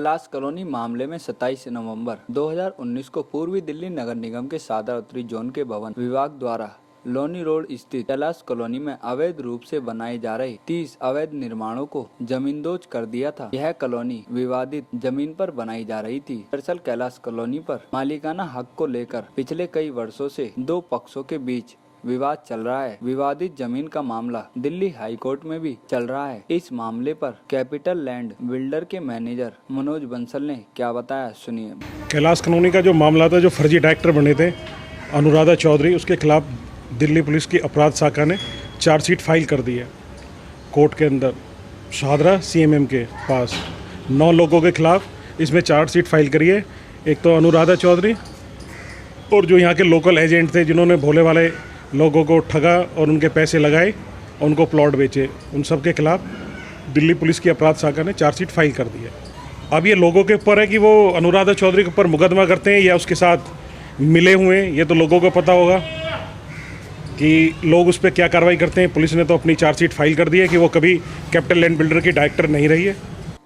Kailash colony मामले में 27 नवंबर 2019 को पूर्वी दिल्ली नगर निगम के सादर उत्तरी जोन के भवन विभाग द्वारा लोनी रोड स्थित कैलाश कॉलोनी में अवैध रूप से बनाई जा रही 30 अवैध निर्माणों को जमींदोज कर दिया था। यह कॉलोनी विवादित जमीन पर बनाई जा रही थी। दरअसल कैलाश कॉलोनी पर मालिकाना हक को लेकर पिछले कई वर्षों से दो पक्षों के बीच विवाद चल रहा है। विवादित जमीन का मामला दिल्ली हाई कोर्ट में भी चल रहा है। इस मामले पर कैपिटल लैंड बिल्डर के मैनेजर मनोज बंसल ने क्या बताया, सुनिए। कैलाश कॉलोनी का जो मामला था, जो फर्जी डायरेक्टर बने थे अनुराधा चौधरी, उसके खिलाफ दिल्ली पुलिस की अपराध शाखा ने चार्जशीट फाइल कर दी है कोर्ट के अंदर। शाहदरा CMM के पास 9 लोगों के खिलाफ इसमें चार्जशीट फाइल करी है। एक तो अनुराधा चौधरी और जो यहाँ के लोकल एजेंट थे जिन्होंने भोले वाले लोगों को ठगा और उनके पैसे लगाए, उनको प्लॉट बेचे, उन सब के खिलाफ दिल्ली पुलिस की अपराध शाखा ने चार्जशीट फाइल कर दी है। अब ये लोगों के ऊपर है कि वो अनुराधा चौधरी के ऊपर मुकदमा करते हैं या उसके साथ मिले हुए हैं। ये तो लोगों को पता होगा कि लोग उस पर क्या कार्रवाई करते हैं। पुलिस ने तो अपनी चार्जशीट फाइल कर दी है कि वो कभी कैपिटल लैंड बिल्डर की डायरेक्टर नहीं रही है।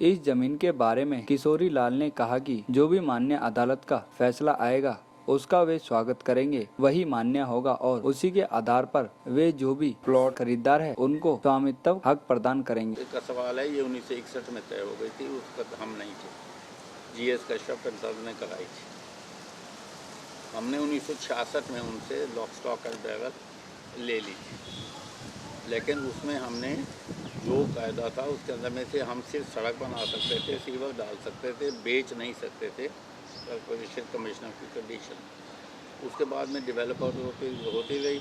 इस जमीन के बारे में किशोरी लाल ने कहा कि जो भी मान्य अदालत का फैसला आएगा उसका वे स्वागत करेंगे, वही मान्य होगा और उसी के आधार पर वे जो भी प्लॉट खरीदार है उनको स्वामित्व हक प्रदान करेंगे। का सवाल है, ये 1961 में तय हो गई थी, उस वक्त हम नहीं थे। GS कश्यप कंसल्ट ने कराई थी। हमने 1966 में उनसे लॉक स्टॉक एंड बैरल ले ली थी, लेकिन उसमें हमने जो कायदा था उसके अंदर में से हम सिर्फ सड़क बना सकते थे, सीवर डाल सकते थे, बेच नहीं सकते थे, कॉर्पोरेशन कमिश्नर की कंडीशन। उसके बाद में डेवलपर होती रही,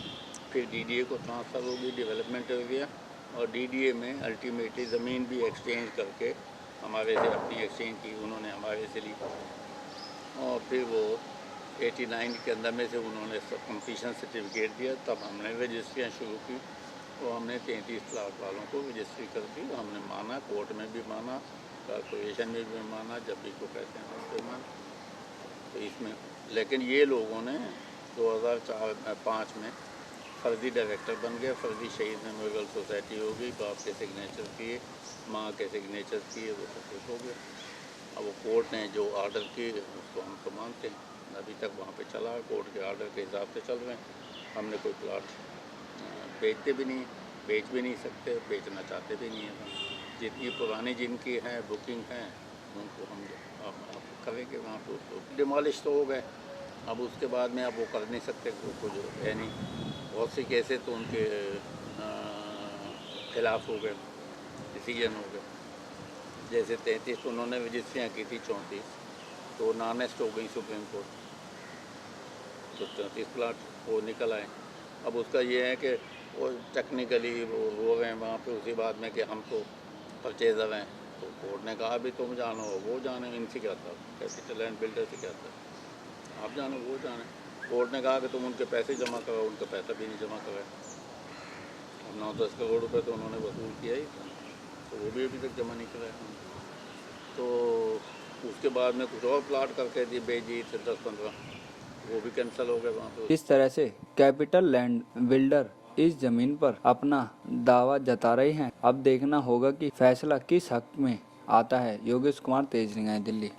फिर DDA को ट्रांसफ़र होगी, डेवलपमेंट एरिया, और DDA में अल्टीमेटली ज़मीन भी एक्सचेंज करके हमारे से अपनी एक्सचेंज की, उन्होंने हमारे से ली। और फिर वो 89 के अंदर में से उन्होंने कंप्लीशन सर्टिफिकेट दिया, तब हमने रजिस्ट्रियाँ शुरू की। वो हमने 33 प्लाट वालों को रजिस्ट्री कर दी। हमने माना, कोर्ट में भी माना, कॉर्पोरेशन में भी माना, जब भी को कहते हैं उस पर माना। तो इसमें लेकिन ये लोगों ने 2004-5 में फर्जी डायरेक्टर बन गए। फर्जी शहीद मेमोरियल सोसाइटी हो गई, बाप के सिग्नेचर किए, माँ के सिग्नेचर किए, वो सब कुछ हो गया। अब वो कोर्ट ने जो ऑर्डर किए उसको हम तो मानते हैं, अभी तक वहाँ पे चला, कोर्ट के ऑर्डर के हिसाब से चल रहे हैं। हमने कोई प्लॉट बेचते भी नहीं, बेच भी नहीं सकते, बेचना चाहते भी नहीं है। जितनी पुरानी जिनकी हैं बुकिंग हैं उनको हम करेंगे वहाँ पर। उसको डिमोलिश तो हो गए, अब उसके बाद में अब वो कर नहीं सकते, कुछ है नहीं। बहुत सी केसेस तो उनके खिलाफ हो गए, डिसीजन हो गए। जैसे 33 उन्होंने रजिस्ट्रियाँ की थी, 34 तो नॉनेस्ट हो गई सुप्रीम कोर्ट, तो 34 प्लाट वो निकल आए। अब उसका ये है कि वो टेक्निकली वो हो गए वहाँ पे, उसी बात में कि हम तो परचेजर हैं। तो कोर्ट ने कहा अभी तुम जानो, वो जाने, इनसे क्या था, कैपिटल लैंड बिल्डर से क्या था, आप जानो वो जाने। कोर्ट ने कहा कि तुम उनके पैसे जमा कराओ, उनका पैसा भी नहीं जमा कराए। अब 9-10 करोड़ रुपए तो उन्होंने वसूल किया ही था, तो वो भी अभी तक जमा नहीं कराया। तो उसके बाद में कुछ और प्लाट करके दिए, बेच दिए थे 10-15, वो भी कैंसिल हो गए वहाँ पर। इस तरह से कैपिटल लैंड बिल्डर इस जमीन पर अपना दावा जता रहे हैं। अब देखना होगा कि फैसला किस हक में आता है। योगेश कुमार, तेज निगाहें, दिल्ली।